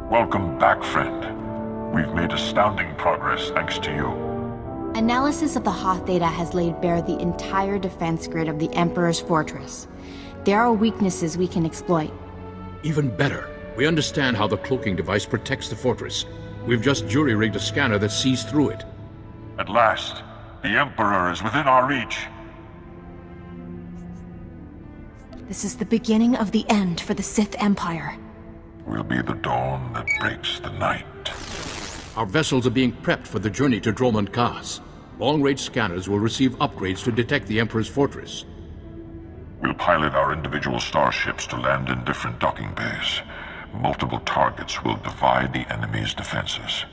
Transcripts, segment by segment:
Welcome back, friend. We've made astounding progress thanks to you. Analysis of the Hoth data has laid bare the entire defense grid of the Emperor's fortress. There are weaknesses we can exploit. Even better, we understand how the cloaking device protects the fortress. We've just jury-rigged a scanner that sees through it. At last, the Emperor is within our reach. This is the beginning of the end for the Sith Empire. We'll be the dawn that breaks the night. Our vessels are being prepped for the journey to Dromund Kaas. Long-range scanners will receive upgrades to detect the Emperor's fortress. We'll pilot our individual starships to land in different docking bays. Multiple targets will divide the enemy's defenses.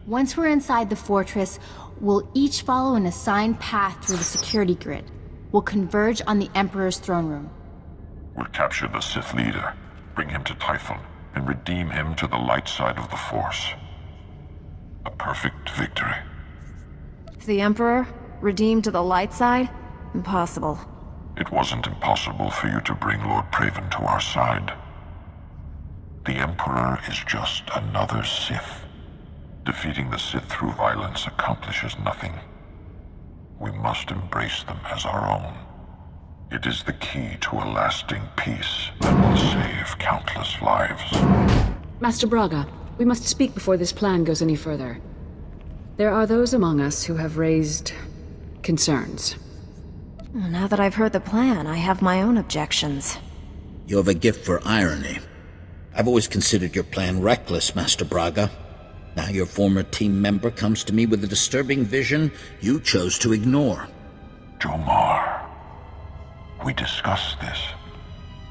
Once we're inside the fortress, we'll each follow an assigned path through the security grid. We'll converge on the Emperor's throne room. We'll capture the Sith leader, bring him to Typhon, and redeem him to the light side of the Force. A perfect victory. The Emperor? Redeemed to the light side? Impossible. It wasn't impossible for you to bring Lord Praven to our side. The Emperor is just another Sith. Defeating the Sith through violence accomplishes nothing. We must embrace them as our own. It is the key to a lasting peace that will save countless lives. Master Braga, we must speak before this plan goes any further. There are those among us who have raised concerns. Now that I've heard the plan, I have my own objections. You have a gift for irony. I've always considered your plan reckless, Master Braga. Now your former team member comes to me with a disturbing vision you chose to ignore. Jomar, we discussed this.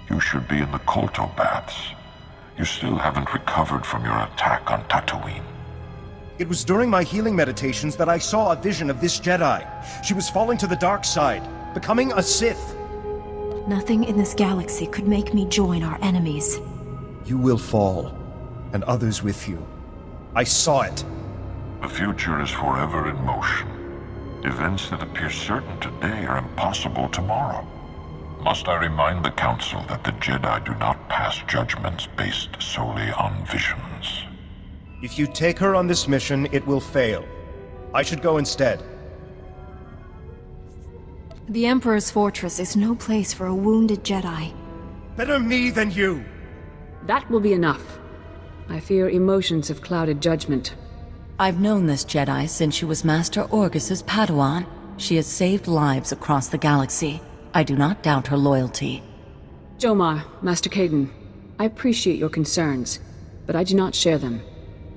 You should be in the Kolto baths. You still haven't recovered from your attack on Tatooine. It was during my healing meditations that I saw a vision of this Jedi. She was falling to the dark side, becoming a Sith. Nothing in this galaxy could make me join our enemies. You will fall, and others with you. I saw it. The future is forever in motion. Events that appear certain today are impossible tomorrow. Must I remind the Council that the Jedi do not pass judgments based solely on visions? If you take her on this mission, it will fail. I should go instead. The Emperor's fortress is no place for a wounded Jedi. Better me than you! That will be enough. I fear emotions have clouded judgment. I've known this Jedi since she was Master Orgus's Padawan. She has saved lives across the galaxy. I do not doubt her loyalty. Jomar, Master Caden, I appreciate your concerns, but I do not share them.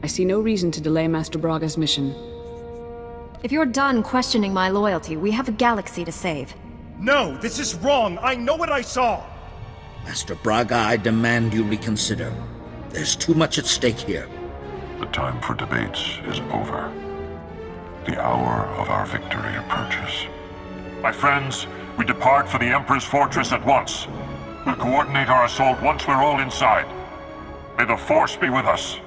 I see no reason to delay Master Braga's mission. If you're done questioning my loyalty, we have a galaxy to save. No, this is wrong! I know what I saw! Master Braga, I demand you reconsider. There's too much at stake here. The time for debates is over. The hour of our victory approaches. My friends, we depart for the Emperor's fortress at once. We'll coordinate our assault once we're all inside. May the Force be with us.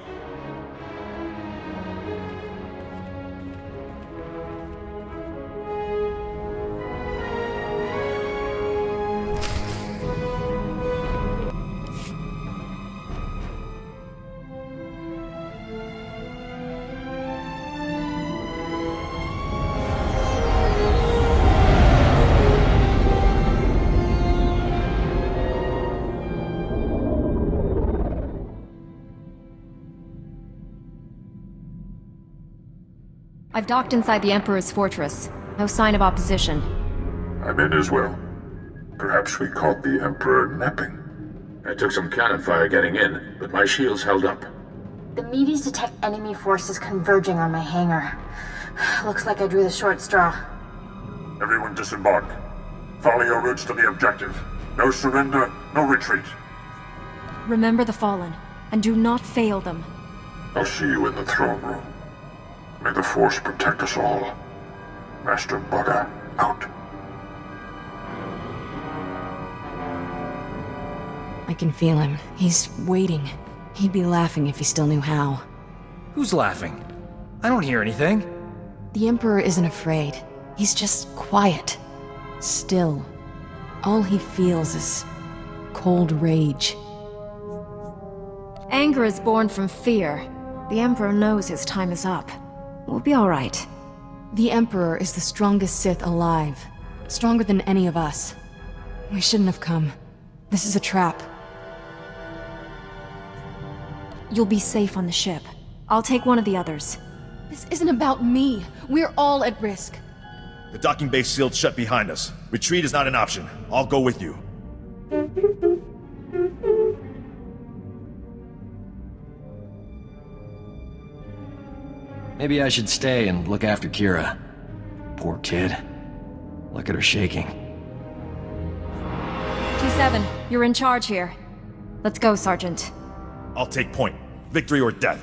I've docked inside the Emperor's fortress. No sign of opposition. I'm in as well. Perhaps we caught the Emperor napping. I took some cannon fire getting in, but my shields held up. The Medes detect enemy forces converging on my hangar. Looks like I drew the short straw. Everyone disembark. Follow your routes to the objective. No surrender, no retreat. Remember the Fallen, and do not fail them. I'll see you in the throne room. May the Force protect us all. Master Braga, out. I can feel him. He's waiting. He'd be laughing if he still knew how. Who's laughing? I don't hear anything. The Emperor isn't afraid. He's just quiet. Still. All he feels is cold rage. Anger is born from fear. The Emperor knows his time is up. We'll be alright. The Emperor is the strongest Sith alive. Stronger than any of us. We shouldn't have come. This is a trap. You'll be safe on the ship. I'll take one of the others. This isn't about me. We're all at risk. The docking bay's sealed shut behind us. Retreat is not an option. I'll go with you. Maybe I should stay and look after Kira. Poor kid. Look at her shaking. T7, you're in charge here. Let's go, Sergeant. I'll take point. Victory or death.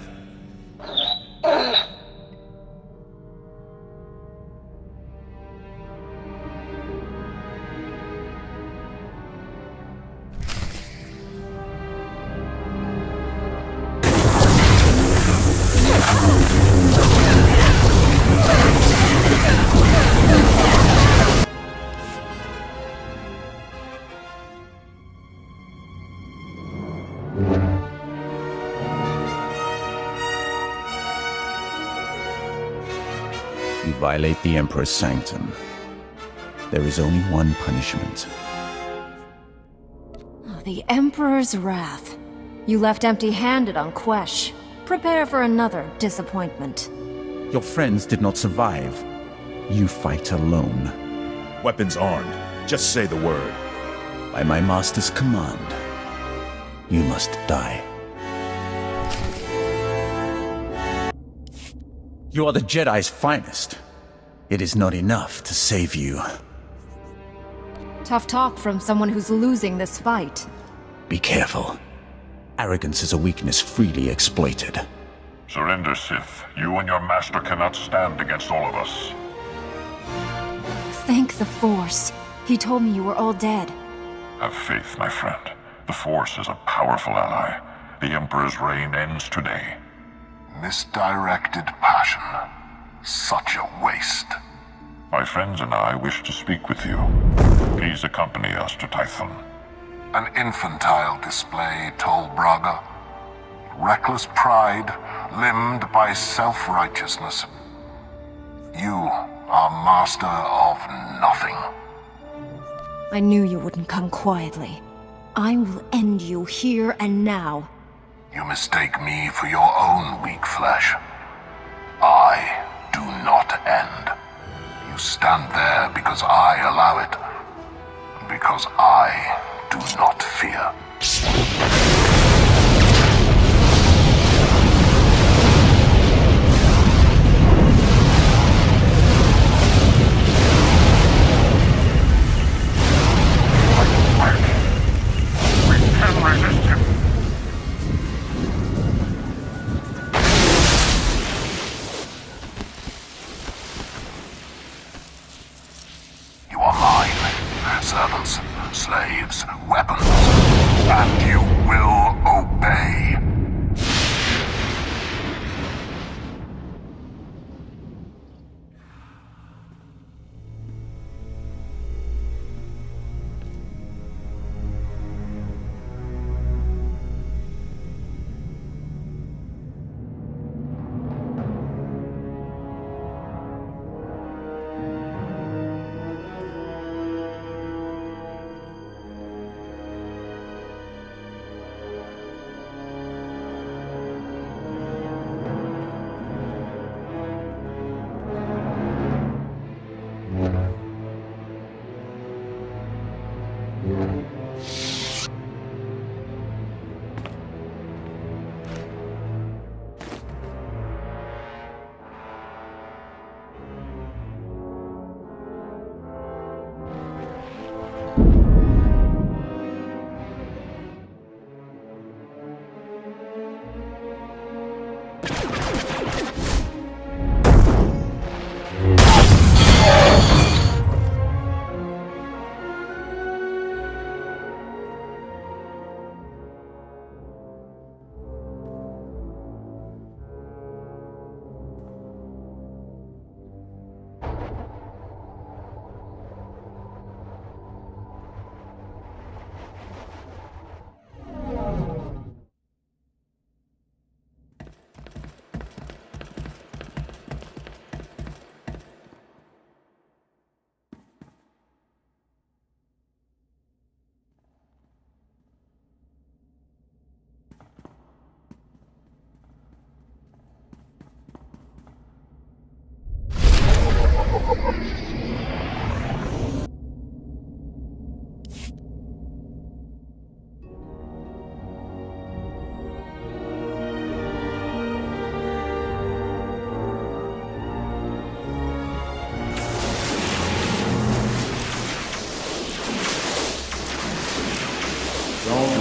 You violate the Emperor's sanctum. There is only one punishment. The Emperor's wrath. You left empty-handed on Quesh. Prepare for another disappointment. Your friends did not survive. You fight alone. Weapons armed. Just say the word. By my master's command, you must die. You are the Jedi's finest. It is not enough to save you. Tough talk from someone who's losing this fight. Be careful. Arrogance is a weakness freely exploited. Surrender, Sith. You and your master cannot stand against all of us. Thank the Force. He told me you were all dead. Have faith, my friend. The Force is a powerful ally. The Emperor's reign ends today. Misdirected passion. Such a waste. My friends and I wish to speak with you. Please accompany us to Tython. An infantile display, Tol Braga. Reckless pride, limbed by self-righteousness. You are master of nothing. I knew you wouldn't come quietly. I will end you here and now. You mistake me for your own weak flesh. I do not end. You stand there because I allow it. Because I do not fear. We can resist him. You are mine. Servants, slaves, weapons, and you will obey.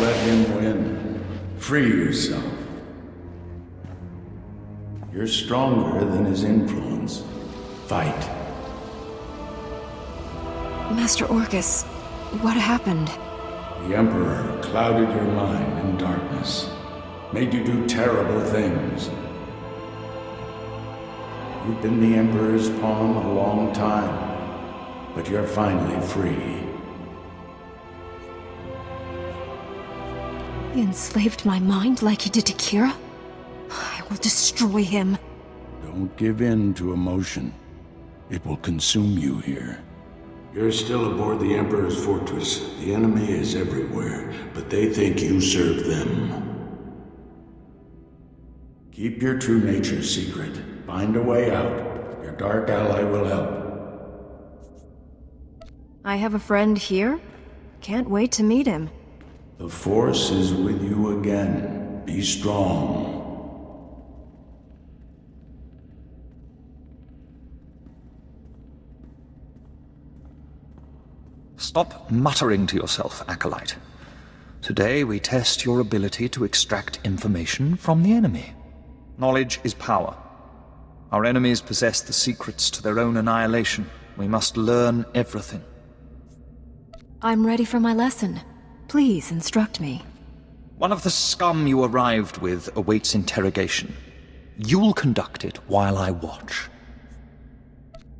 let him win. Free yourself. You're stronger than his influence. Fight. Master Orcus, what happened? The Emperor clouded your mind in darkness, made you do terrible things. You've been the Emperor's pawn a long time, but you're finally free. He enslaved my mind like he did to Kira? I will destroy him. Don't give in to emotion. It will consume you here. You're still aboard the Emperor's fortress. The enemy is everywhere, but they think you serve them. Keep your true nature secret. Find a way out. Your dark ally will help. I have a friend here? Can't wait to meet him. The Force is with you again. Be strong. Stop muttering to yourself, Acolyte. Today we test your ability to extract information from the enemy. Knowledge is power. Our enemies possess the secrets to their own annihilation. We must learn everything. I'm ready for my lesson. Please instruct me. One of the scum you arrived with awaits interrogation. You'll conduct it while I watch.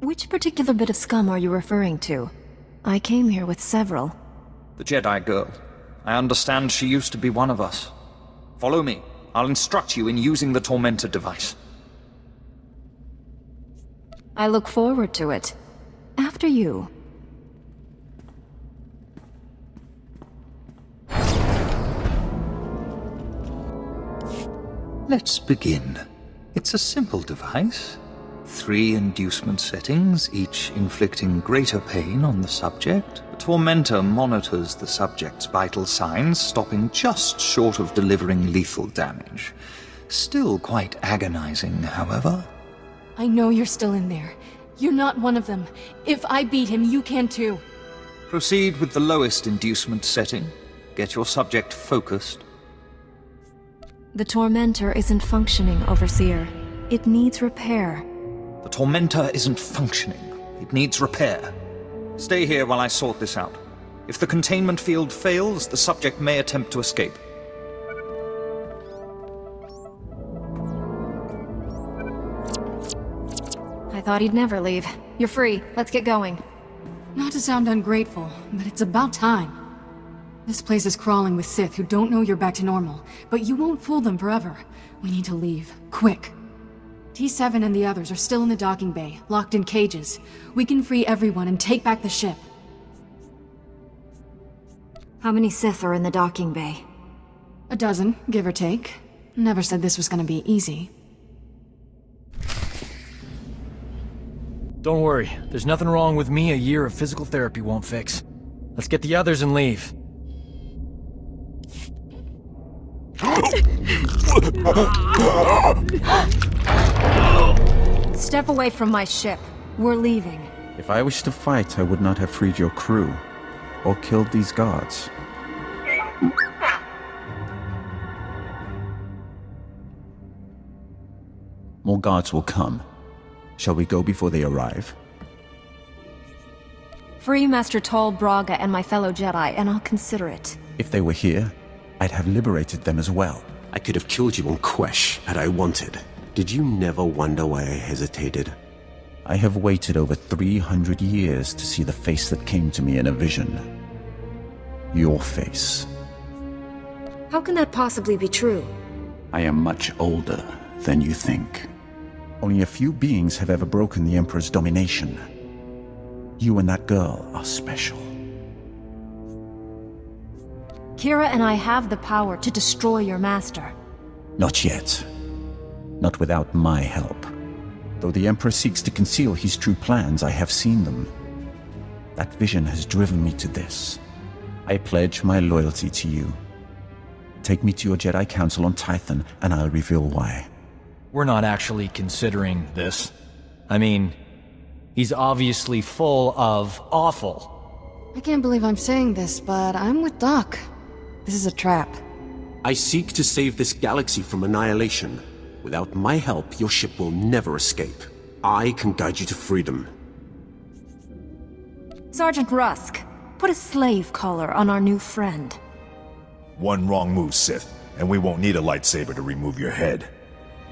Which particular bit of scum are you referring to? I came here with several. The Jedi girl. I understand she used to be one of us. Follow me. I'll instruct you in using the Tormentor device. I look forward to it. After you. Let's begin. It's a simple device. 3 inducement settings, each inflicting greater pain on the subject. The Tormentor monitors the subject's vital signs, stopping just short of delivering lethal damage. Still quite agonizing, however. I know you're still in there. You're not one of them. If I beat him, you can too. Proceed with the lowest inducement setting. Get your subject focused. The Tormentor isn't functioning, Overseer. It needs repair. The Tormentor isn't functioning. It needs repair. Stay here while I sort this out. If the containment field fails, the subject may attempt to escape. I thought he'd never leave. You're free. Let's get going. Not to sound ungrateful, but it's about time. This place is crawling with Sith who don't know you're back to normal, but you won't fool them forever. We need to leave. Quick. T7 and the others are still in the docking bay, locked in cages. We can free everyone and take back the ship. How many Sith are in the docking bay? A dozen, give or take. Never said this was gonna be easy. Don't worry, there's nothing wrong with me a year of physical therapy won't fix. Let's get the others and leave. Step away from my ship. We're leaving. If I wished to fight, I would not have freed your crew, or killed these guards. More guards will come. Shall we go before they arrive? Free Master Tol Braga and my fellow Jedi, and I'll consider it. If they were here, I'd have liberated them as well. I could have killed you on Quesh had I wanted. Did you never wonder why I hesitated? I have waited over 300 years to see the face that came to me in a vision. Your face. How can that possibly be true? I am much older than you think. Only a few beings have ever broken the Emperor's domination. You and that girl are special. Kira and I have the power to destroy your master. Not yet. Not without my help. Though the Emperor seeks to conceal his true plans, I have seen them. That vision has driven me to this. I pledge my loyalty to you. Take me to your Jedi Council on Tython, and I'll reveal why. We're not actually considering this. I mean, he's obviously full of awful. I can't believe I'm saying this, but I'm with Doc. This is a trap. I seek to save this galaxy from annihilation. Without my help, your ship will never escape. I can guide you to freedom. Sergeant Rusk, put a slave collar on our new friend. One wrong move, Sith, and we won't need a lightsaber to remove your head.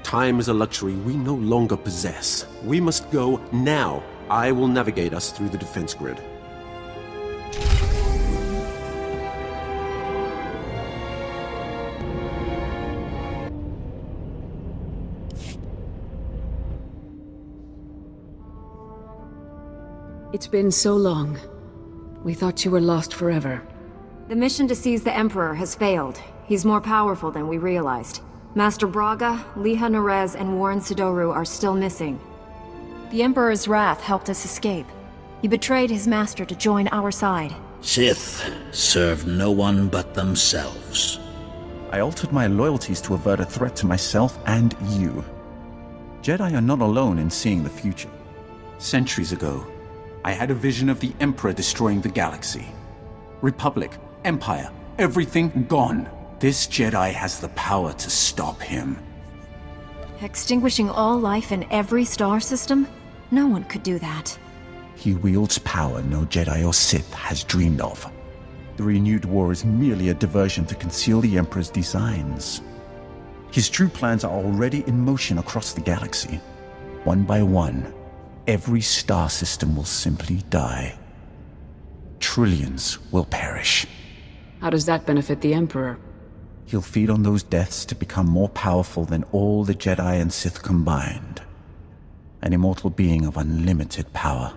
Time is a luxury we no longer possess. We must go now. I will navigate us through the defense grid. It's been so long. We thought you were lost forever. The mission to seize the Emperor has failed. He's more powerful than we realized. Master Braga, Liha Nerez, and Warren Sidoru are still missing. The Emperor's wrath helped us escape. He betrayed his master to join our side. Sith serve no one but themselves. I altered my loyalties to avert a threat to myself and you. Jedi are not alone in seeing the future. Centuries ago, I had a vision of the Emperor destroying the galaxy. Republic, Empire, everything gone. This Jedi has the power to stop him. Extinguishing all life in every star system? No one could do that. He wields power no Jedi or Sith has dreamed of. The renewed war is merely a diversion to conceal the Emperor's designs. His true plans are already in motion across the galaxy. One by one, every star system will simply die. Trillions will perish. How does that benefit the Emperor? He'll feed on those deaths to become more powerful than all the Jedi and Sith combined. An immortal being of unlimited power.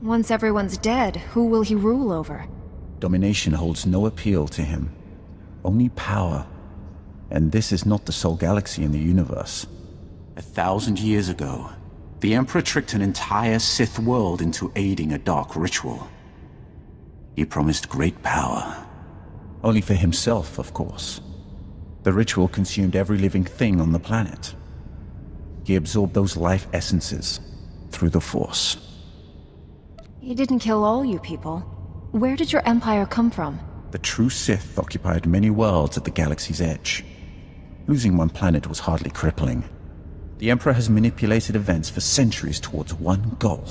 Once everyone's dead, who will he rule over? Domination holds no appeal to him. Only power. And this is not the sole galaxy in the universe. 1,000 years ago, the Emperor tricked an entire Sith world into aiding a dark ritual. He promised great power. Only for himself, of course. The ritual consumed every living thing on the planet. He absorbed those life essences through the Force. He didn't kill all you people. Where did your empire come from? The true Sith occupied many worlds at the galaxy's edge. Losing one planet was hardly crippling. The Emperor has manipulated events for centuries towards one goal.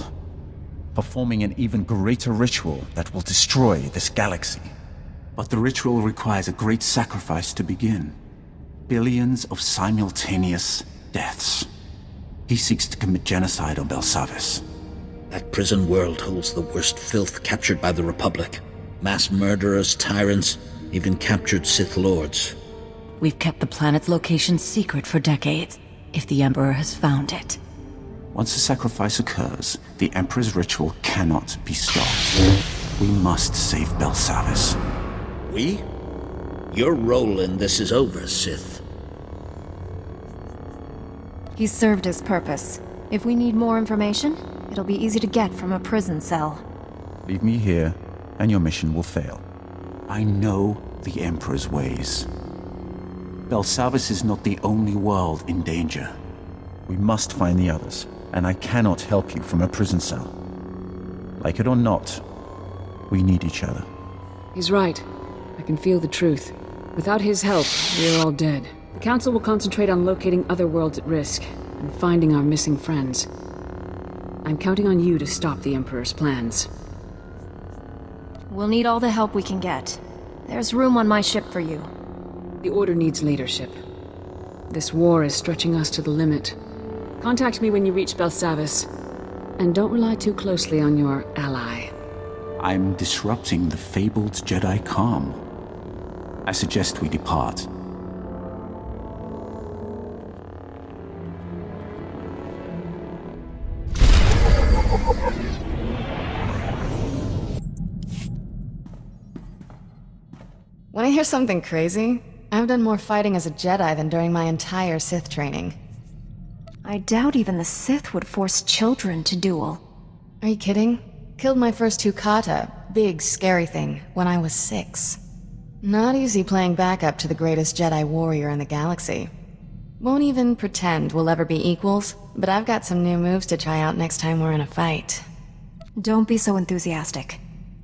Performing an even greater ritual that will destroy this galaxy. But the ritual requires a great sacrifice to begin. Billions of simultaneous deaths. He seeks to commit genocide on Belsavis. That prison world holds the worst filth captured by the Republic. Mass murderers, tyrants, even captured Sith Lords. We've kept the planet's location secret for decades, if the Emperor has found it. Once a sacrifice occurs, the Emperor's ritual cannot be stopped. We must save Belsavis. We? Your role in this is over, Sith. He's served his purpose. If we need more information, it'll be easy to get from a prison cell. Leave me here, and your mission will fail. I know the Emperor's ways. Belsavis is not the only world in danger. We must find the others, and I cannot help you from a prison cell. Like it or not, we need each other. He's right. I can feel the truth. Without his help, we're all dead. The Council will concentrate on locating other worlds at risk, and finding our missing friends. I'm counting on you to stop the Emperor's plans. We'll need all the help we can get. There's room on my ship for you. The Order needs leadership. This war is stretching us to the limit. Contact me when you reach Belsavis. And don't rely too closely on your ally. I'm disrupting the fabled Jedi calm. I suggest we depart. Wanna hear something crazy? I've done more fighting as a Jedi than during my entire Sith training. I doubt even the Sith would force children to duel. Are you kidding? Killed my first 2 kata, big scary thing, when I was 6. Not easy playing backup to the greatest Jedi warrior in the galaxy. Won't even pretend we'll ever be equals, but I've got some new moves to try out next time we're in a fight. Don't be so enthusiastic.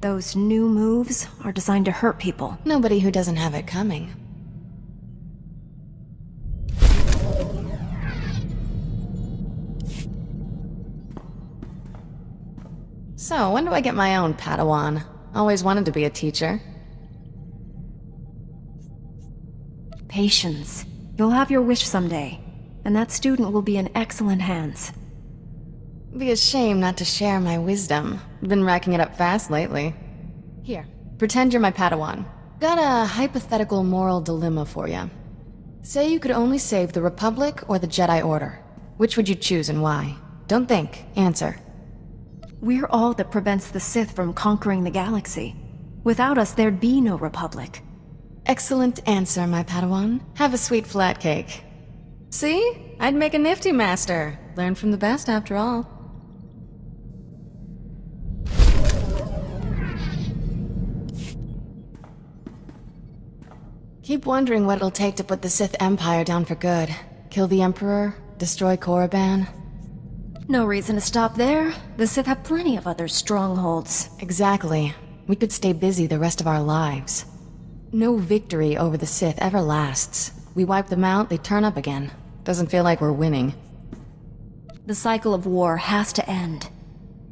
Those new moves are designed to hurt people. Nobody who doesn't have it coming. So, when do I get my own Padawan? Always wanted to be a teacher. Patience. You'll have your wish someday, and that student will be in excellent hands. Be a shame not to share my wisdom. Been racking it up fast lately. Here, pretend you're my Padawan. Got a hypothetical moral dilemma for you. Say you could only save the Republic or the Jedi Order. Which would you choose and why? Don't think, answer. We're all that prevents the Sith from conquering the galaxy. Without us, there'd be no Republic. Excellent answer, my Padawan. Have a sweet flat cake. See? I'd make a nifty master. Learn from the best, after all. Keep wondering what it'll take to put the Sith Empire down for good. Kill the Emperor, destroy Korriban. No reason to stop there. The Sith have plenty of other strongholds. Exactly. We could stay busy the rest of our lives. No victory over the Sith ever lasts. We wipe them out, they turn up again. Doesn't feel like we're winning. The cycle of war has to end.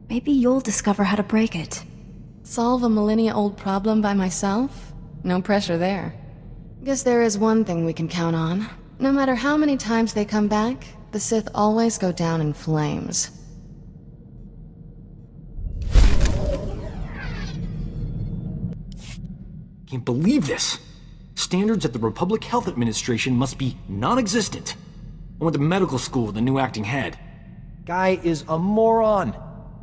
Maybe you'll discover how to break it. Solve a millennia-old problem by myself? No pressure there. Guess there is one thing we can count on. No matter how many times they come back, the Sith always go down in flames. Can't believe this! Standards at the Republic Health Administration must be non-existent. I went to medical school with a new acting head. Guy is a moron.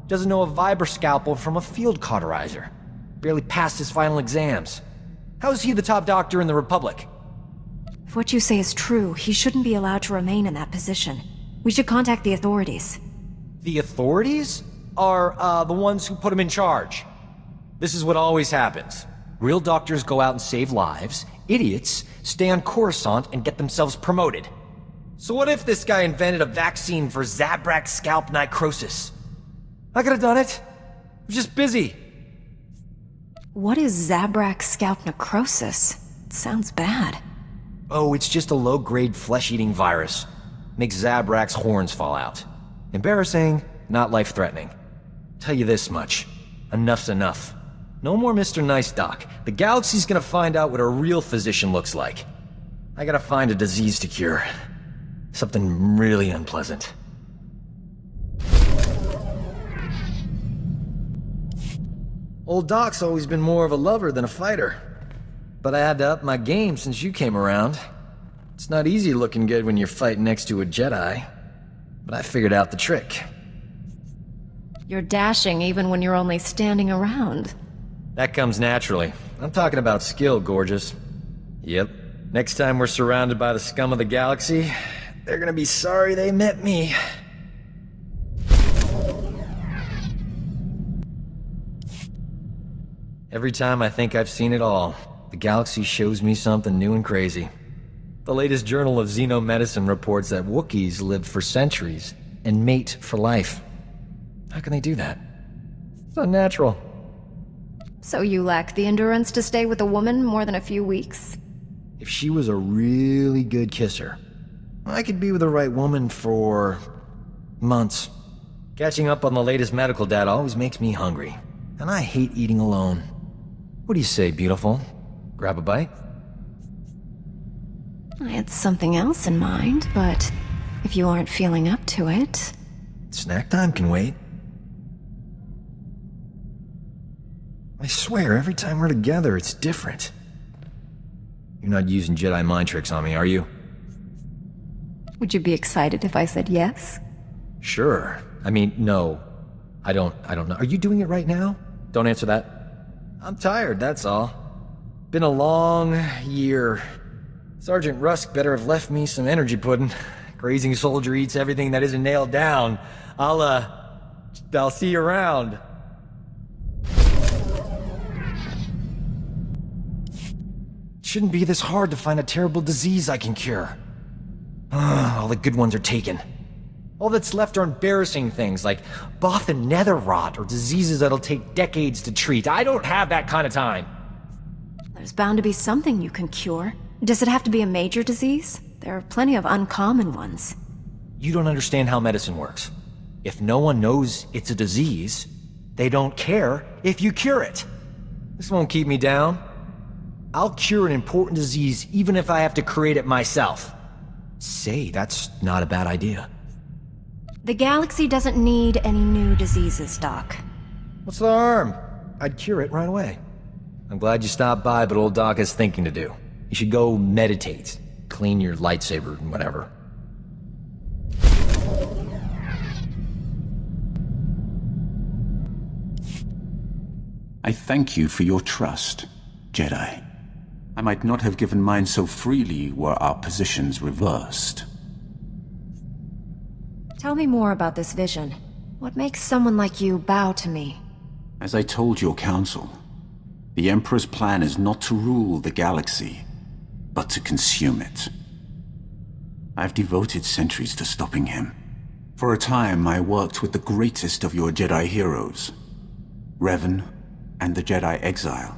Doesn't know a vibra scalpel from a field cauterizer. Barely passed his final exams. How is he the top doctor in the Republic? If what you say is true, he shouldn't be allowed to remain in that position. We should contact the authorities. The authorities are, the ones who put him in charge. This is what always happens. Real doctors go out and save lives. Idiots stay on Coruscant and get themselves promoted. So what if this guy invented a vaccine for Zabrak scalp necrosis? I could have done it. I was just busy. What is Zabrak scalp necrosis? It sounds bad. Oh, it's just a low-grade flesh-eating virus. Makes Zabrak's horns fall out. Embarrassing, not life-threatening. Tell you this much. Enough's enough. No more Mr. Nice Doc. The galaxy's gonna find out what a real physician looks like. I gotta find a disease to cure. Something really unpleasant. Old Doc's always been more of a lover than a fighter. But I had to up my game since you came around. It's not easy looking good when you're fighting next to a Jedi. But I figured out the trick. You're dashing even when you're only standing around. That comes naturally. I'm talking about skill, gorgeous. Yep. Next time we're surrounded by the scum of the galaxy, they're gonna be sorry they met me. Every time I think I've seen it all, the galaxy shows me something new and crazy. The latest Journal of Xenomedicine reports that Wookiees live for centuries and mate for life. How can they do that? It's unnatural. So you lack the endurance to stay with a woman more than a few weeks? If she was a really good kisser, I could be with the right woman for months. Catching up on the latest medical data always makes me hungry, and I hate eating alone. What do you say, beautiful? Grab a bite? I had something else in mind, but if you aren't feeling up to it... Snack time can wait. I swear, every time we're together, it's different. You're not using Jedi mind tricks on me, are you? Would you be excited if I said yes? Sure. I mean, no. I don't know. Are you doing it right now? Don't answer that. I'm tired, that's all. Been a long year. Sergeant Rusk better have left me some energy pudding. Grazing soldier eats everything that isn't nailed down. I'll see you around. It shouldn't be this hard to find a terrible disease I can cure. All the good ones are taken. All that's left are embarrassing things like Bothan nether rot or diseases that'll take decades to treat. I don't have that kind of time. There's bound to be something you can cure. Does it have to be a major disease? There are plenty of uncommon ones. You don't understand how medicine works. If no one knows it's a disease, they don't care if you cure it. This won't keep me down. I'll cure an important disease even if I have to create it myself. Say, that's not a bad idea. The galaxy doesn't need any new diseases, Doc. What's the harm? I'd cure it right away. I'm glad you stopped by, but old Doc has thinking to do. You should go meditate, clean your lightsaber and whatever. I thank you for your trust, Jedi. I might not have given mine so freely were our positions reversed. Tell me more about this vision. What makes someone like you bow to me? As I told your council, the Emperor's plan is not to rule the galaxy, but to consume it. I've devoted centuries to stopping him. For a time, I worked with the greatest of your Jedi heroes, Revan and the Jedi Exile.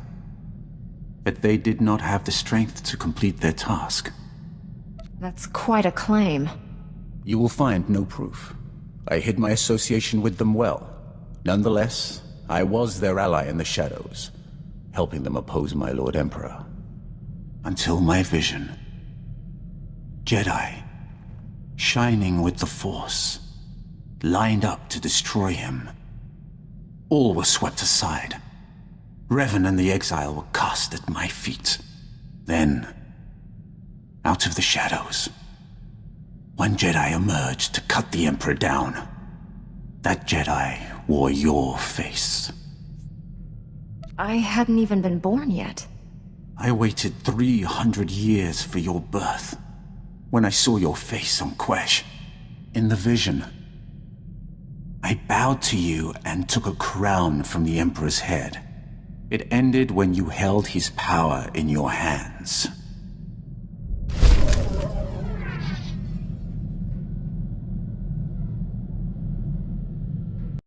But they did not have the strength to complete their task. That's quite a claim. You will find no proof. I hid my association with them well. Nonetheless, I was their ally in the shadows, helping them oppose my Lord Emperor. Until my vision. Jedi, shining with the Force, lined up to destroy him. All was swept aside. Revan and the Exile were cast at my feet. Then, out of the shadows, one Jedi emerged to cut the Emperor down. That Jedi wore your face. I hadn't even been born yet. I waited 300 years for your birth. When I saw your face on Quesh, in the vision, I bowed to you and took a crown from the Emperor's head. It ended when you held his power in your hands.